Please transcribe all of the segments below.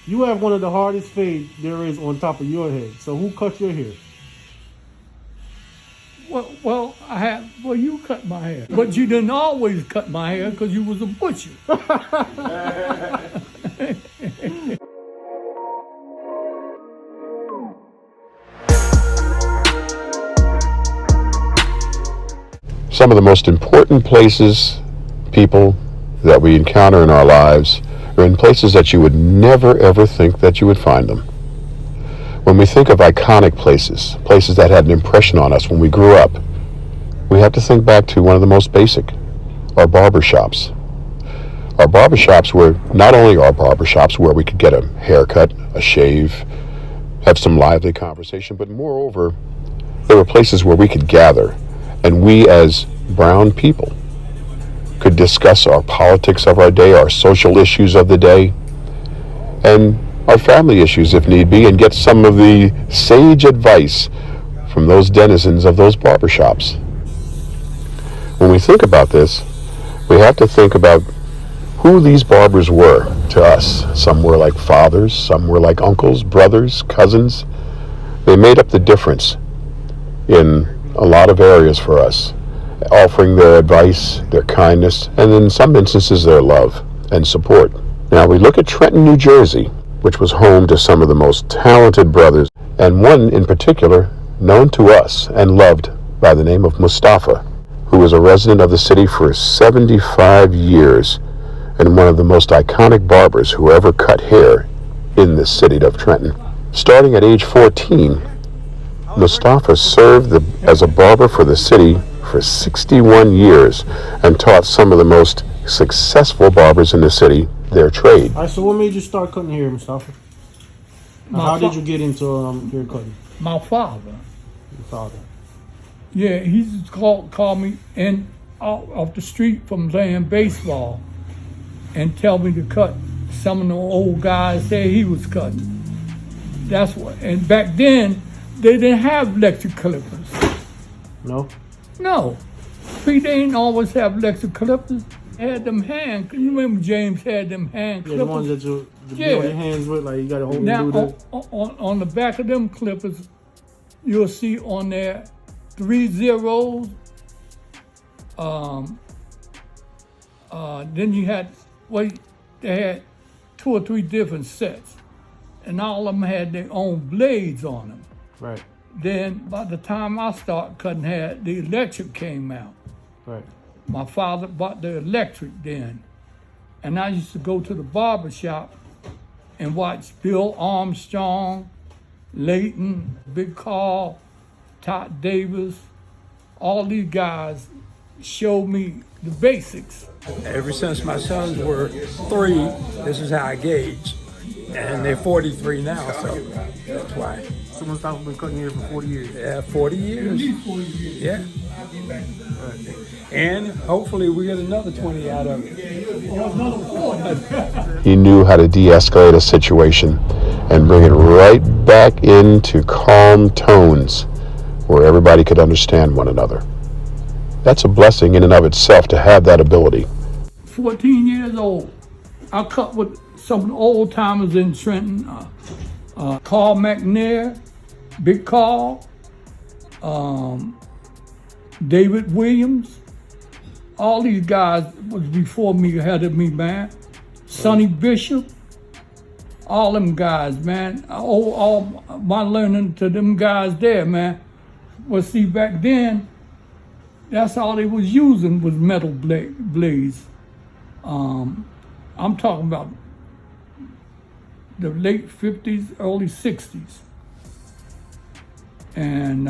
You have one of the hardest fades there is on top of your head. So who cut your hair? Well, you cut my hair, but you didn't always cut my hair because you was a butcher. Some of the most important places, people that we encounter in our lives are in places that you would never ever think that you would find them. When we think of iconic places, places that had an impression on us when we grew up, we have to think back to one of the most basic, our barber shops. Our barber shops were not only our barber shops where we could get a haircut, a shave, have some lively conversation, but moreover, they were places where we could gather, and we as brown people could discuss our politics of our day, our social issues of the day, and our family issues if need be, and get some of the sage advice from those denizens of those barbershops. When we think about this, we have to think about who these barbers were to us. Some were like fathers, some were like uncles, brothers, cousins. They made up the difference in a lot of areas for us, offering their advice, their kindness, and in some instances their love and support. Now we look at Trenton, New Jersey, which was home to some of the most talented brothers, and one in particular known to us and loved by the name of Mustafa, who was a resident of the city for 75 years and one of the most iconic barbers who ever cut hair in this city of Trenton. Starting at age 14, Mustafa served as a barber for the city for 61 years and taught some of the most successful barbers in the city their trade. All right, so what made you start cutting hair, Mustafa? How did you get into hair cutting? My father. Your father. Yeah, he just called me in off the street from playing baseball and tell me to cut some of the old guys said he was cutting. That's what. And back then, they didn't have electric clippers. No? No. They didn't always have electric clippers. They had them hand. You remember James had them hand clippers? Yeah, the ones that you build your hands with, like you got to hold now, and do that. On the back of them clippers, you'll see on there 3 zeros. Then you had, they had 2 or 3 different sets. And all of them had their own blades on them. Right. Then by the time I started cutting hair, the electric came out. Right. My father bought the electric then. And I used to go to the barber shop and watch Bill Armstrong, Layton, Big Carl, Todd Davis, all these guys showed me the basics. Ever since my sons were 3, this is how I gauge. And they're 43 now, so that's why. So Mustafa been cutting hair for 40 years. Yeah, 40 years. At least 40 years. Yeah. And hopefully we get another 20 out of it. Or another 40. He knew how to de-escalate a situation and bring it right back into calm tones where everybody could understand one another. That's a blessing in and of itself to have that ability. 14 years old. I cut with some of the old timers in Trenton. Carl McNair, Big Carl, David Williams. All these guys was before me, ahead of me, man. Sonny Bishop, all them guys, man. All my learning to them guys there, man. Well, see, back then, that's all they was using was metal blades. I'm talking about the late 50s, early 60s. And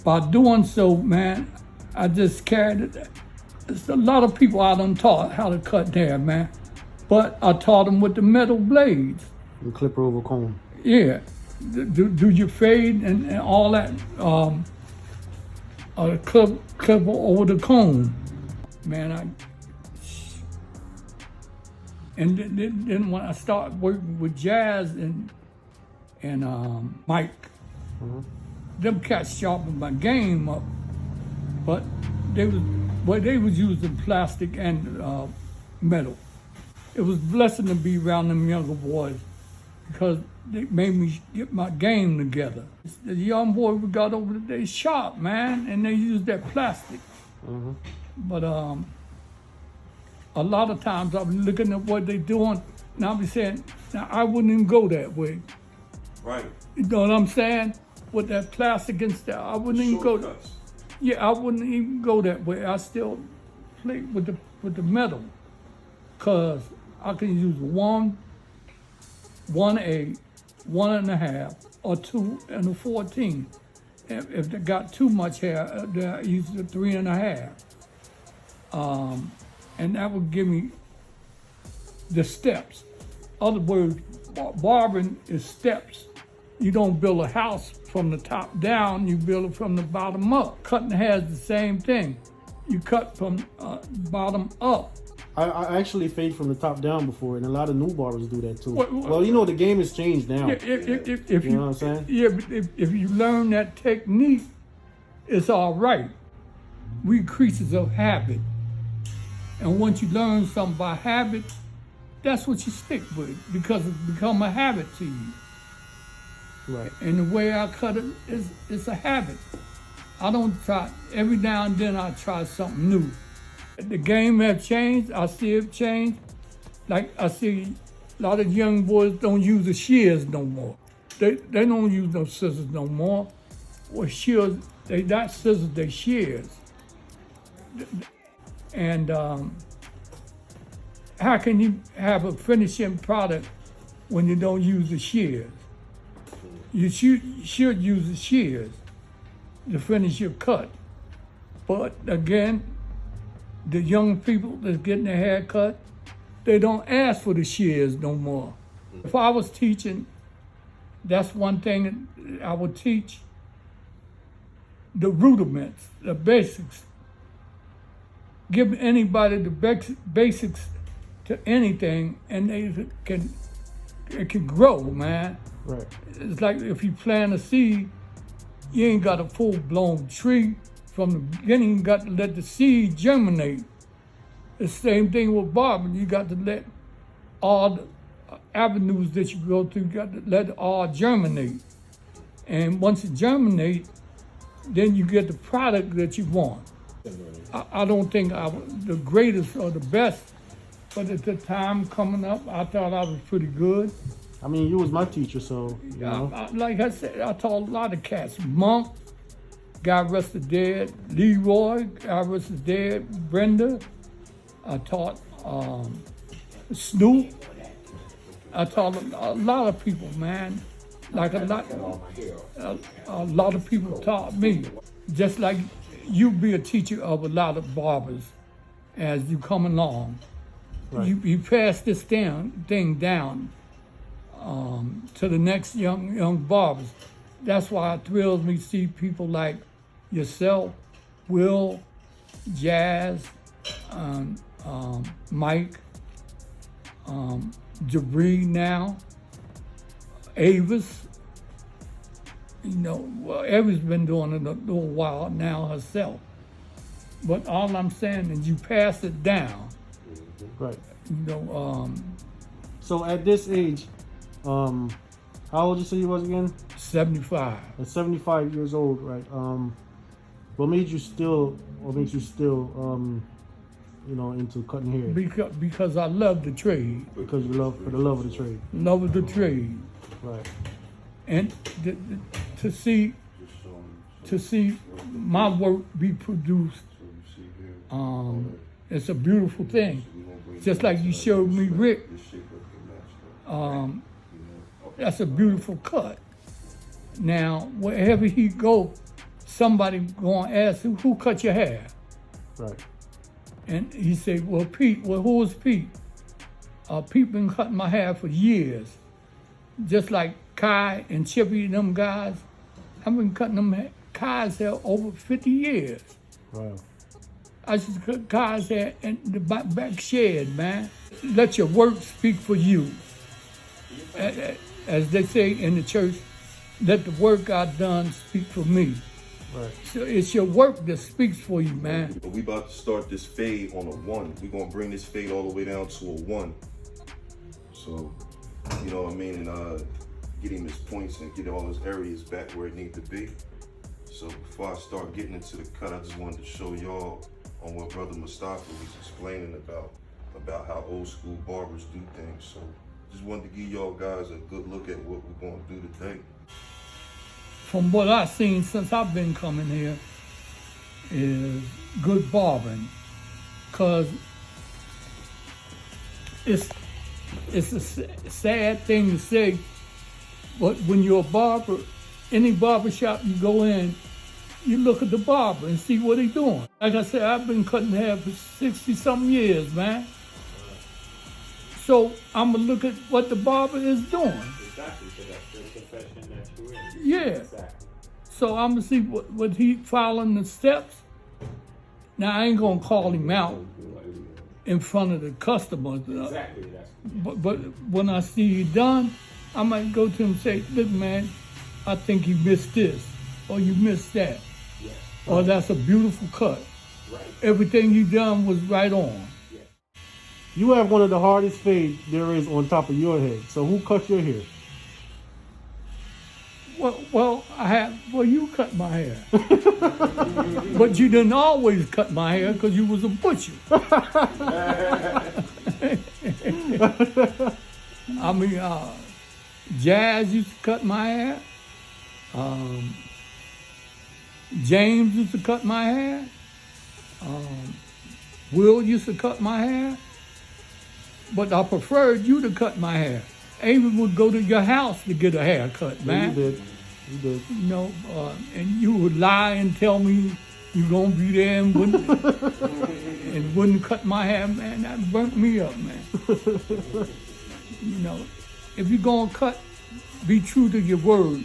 by doing so, man, I just carried it. There's a lot of people I done taught how to cut hair, man. But I taught them with the metal blades. And clipper over comb. Yeah. Do your fade and all that. Clipper over the comb. Man, and then when I started working with Jazz and Mike, them cats sharpened my game up, but they was using plastic and metal. It was a blessing to be around them younger boys because they made me get my game together. The young boy we got over there, they sharp, man, and they use that plastic. But a lot of times I'm looking at what they're doing, and I'll be saying, now I wouldn't even go that way. Right. You know what I'm saying? With that plastic and stuff, I wouldn't even go. Shortcuts. Yeah, I wouldn't even go that way. I still play with the metal, cause I can use 1, 1/8, 1.5, or 2 and a 14. If they got too much hair, I use the 3.5. And that would give me the steps. Other words, barbering is steps. You don't build a house from the top down, you build it from the bottom up. Cutting hair is the same thing. You cut from bottom up. I actually fade from the top down before, and a lot of new barbers do that too. Well, Well, you know, the game has changed now. Yeah, if You know what I'm saying? Yeah, but if you learn that technique, it's all right. We creatures of habit. And once you learn something by habit, that's what you stick with, because it's become a habit to you. Right. And the way I cut it is it's a habit. I don't try, every now and then I try something new. The game has changed, I see it change. Like I see a lot of young boys don't use the shears no more. They don't use no scissors no more. Well, shears, they not scissors, they shears. And how can you have a finishing product when you don't use the shears? You should use the shears to finish your cut. But again, the young people that's getting their hair cut, they don't ask for the shears no more. If I was teaching, that's one thing that I would teach, the rudiments, the basics. Give anybody the basics to anything, and it can grow, man. Right. It's like if you plant a seed, you ain't got a full-blown tree. From the beginning, you got to let the seed germinate. The same thing with barbering. You got to let all the avenues that you go through, you got to let it all germinate. And once it germinates, then you get the product that you want. I don't think I was the greatest or the best, but at the time coming up, I thought I was pretty good. I mean, you was my teacher, so, you know. Like I said, I taught a lot of cats. Monk, God rest the dead. Leroy, God rest the dead. Brenda, I taught Snoop. I taught a lot of people, man. Like a lot of people taught me. Just like you be a teacher of a lot of barbers as you come along. Right. You pass this thing down to the next young barbers. That's why it thrills me to see people like yourself, Will, Jazz, Mike, Jabri now, Avis. You know, well, Avis been doing it a little while now herself. But all I'm saying is you pass it down. Right. You know, So at this age, how old you say you was again? 75. At 75 years old, right? What makes you still, you know, into cutting hair? Because I love the trade. Because you love, for the love of the trade. Love of the trade. Right. And to see my work be produced, it's a beautiful thing. Just like you showed me Rick, that's a beautiful cut. Now, wherever he go, somebody gonna ask him, who cut your hair? Right. And he said, well, Pete. Well, who is Pete? Pete been cutting my hair for years. Just like Kai and Chippy and them guys, I've been cutting them Kai's hair over 50 years. Wow. I used to cut Kai's hair in the back shed, man. Let your work speak for you. As they say in the church, let the work I've done speak for me. Right. So it's your work that speaks for you, man. We about to start this fade on a 1. We're gonna bring this fade all the way down to a 1. So you know what I mean, and get him his points and get all his areas back where it need to be. So before I start getting into the cut, I just wanted to show y'all on what Brother Mustafa was explaining about how old school barbers do things. So just wanted to give y'all guys a good look at what we're gonna do today. From what I've seen since I've been coming here is good barbering, cause it's a sad thing to say, but when you're a barber, any barber shop you go in, you look at the barber and see what he's doing. Like I said, I've been cutting hair for 60-something years, man. So I'm gonna look at what the barber is doing. Exactly, so that's the profession that you're in. Yeah. Exactly. So I'm gonna see what he following the steps. Now I ain't gonna call him out in front of the customers. Exactly, that's But when I see you done, I might go to him and say, look, man, I think you missed this, or you missed that, yes. or that's a beautiful cut. Right. Everything you done was right on. You have one of the hardest fades there is on top of your head. So who cut your hair? Well, you cut my hair. But you didn't always cut my hair because you was a butcher. I mean, Jazz used to cut my hair. James used to cut my hair. Will used to cut my hair. But I preferred you to cut my hair. Amy would go to your house to get a haircut, man. Yeah, you did. You know, and you would lie and tell me you're gonna be there and wouldn't cut my hair, man. That burnt me up, man. You know, if you're gonna cut, be true to your word,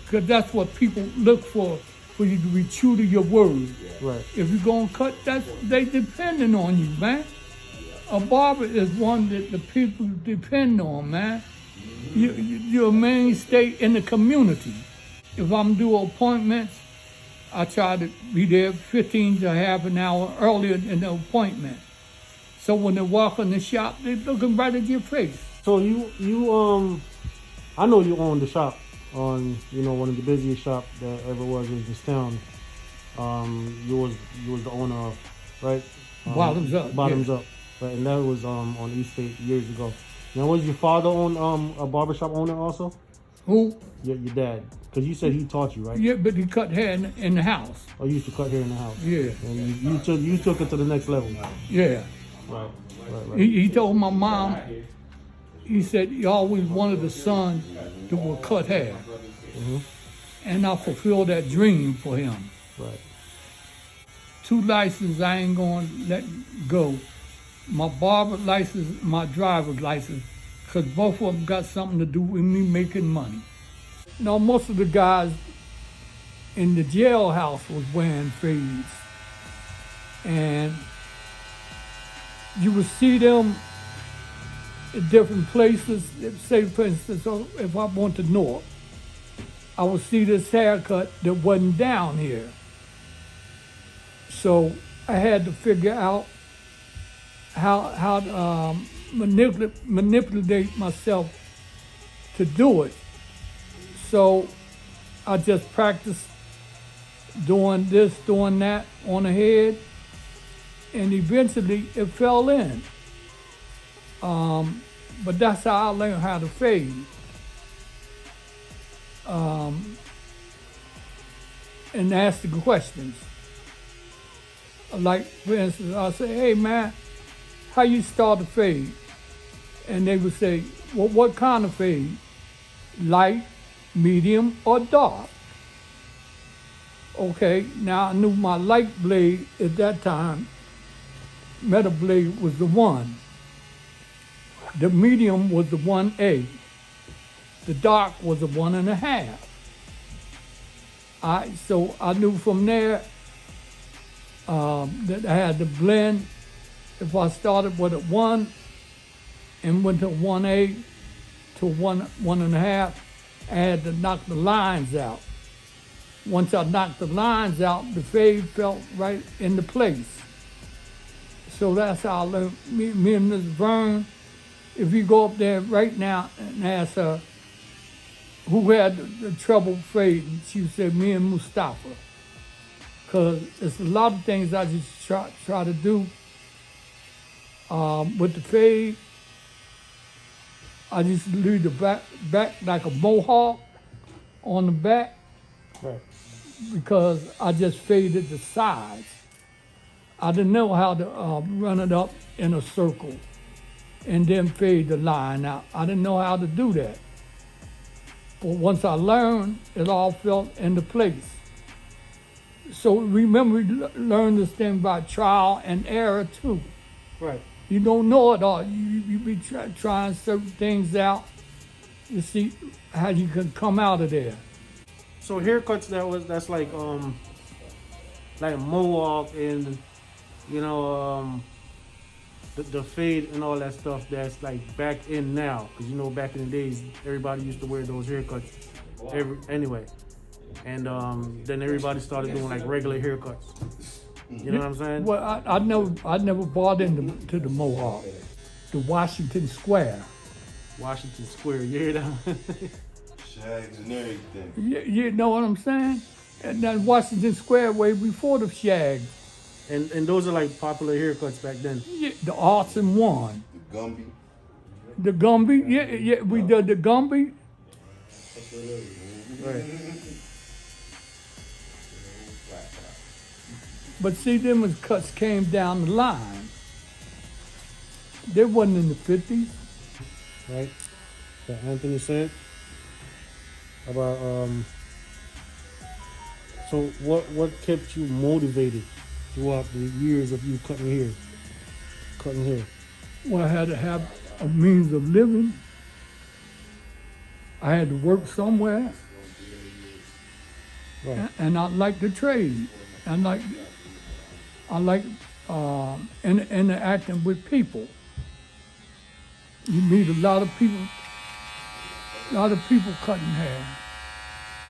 because that's what people look for you to be true to your word. Right. If you're gonna cut, they depending on you, man. A barber is one that the people depend on, man. You're a mainstay in the community. If I'm doing appointments, I try to be there 15 to half an hour earlier in the appointment. So when they walk in the shop, they're looking right at your face. So I know you own the shop on, one of the busiest shops that ever was in this town. You was the owner of, right? Bottoms Up. Bottoms yeah. Up. Right, and that was on East State years ago. Now, was your father a barbershop owner also? Who? Your dad, because you said he taught you, right? Yeah, but he cut hair in the house. Oh, you used to cut hair in the house. Yeah. And you took it to the next level. Yeah. Right. He told my mom, he said he always wanted a son that would cut hair. Mm-hmm. And I fulfilled that dream for him. Right. 2 licenses I ain't gonna let go. My barber license, my driver's license, because both of them got something to do with me making money. Now, most of the guys in the jailhouse was wearing fades. And you would see them in different places. Say, for instance, if I went to North, I would see this haircut that wasn't down here. So I had to figure out how to manipulate myself to do it. So I just practiced doing this, doing that on the head, and eventually it fell in. But that's how I learned how to fade. And ask the questions. Like, for instance, I'll say, hey man, how you start a fade? And they would say, well, what kind of fade? Light, medium, or dark? Okay, now I knew my light blade at that time, metal blade was the 1. The medium was the 1A. The dark was a 1.5. So I knew from there that I had to blend. If I started with a 1 and went to 1A to 1.5, I had to knock the lines out. Once I knocked the lines out, the fade felt right into place. So that's how I learned. Me and Ms. Vern, if you go up there right now and ask her who had the trouble fading, she would say me and Mustafa. Because it's a lot of things I just try to do with the fade. I just leave the back like a mohawk on the back Right. because I just faded the sides. I didn't know how to run it up in a circle and then fade the line out. I didn't know how to do that. But once I learned, it all fell into place. So remember, we learned this thing by trial and error too. Right. You don't know it all. You be trying certain things out to see how you can come out of there. So haircuts that's like a mohawk and the fade and all that stuff that's like back in now, because back in the days everybody used to wear those haircuts anyway, and then everybody started doing like regular haircuts. You know what I'm saying? Well, I never bought into the mohawk, the Washington Square. Washington Square, you hear that? Shags and everything. You know what I'm saying? And that Washington Square way before the shag. And those are like popular haircuts back then. Yeah, the arts and one. The Gumby. The Gumby, yeah, we did the Gumby. Right. But see, them as cuts came down the line. They wasn't in the 50s. Right. That Anthony said about so what kept you motivated throughout the years of you cutting hair? Well, I had to have a means of living. I had to work somewhere. Right. And I like the trade. I like interacting with people. You meet a lot of people cutting hair.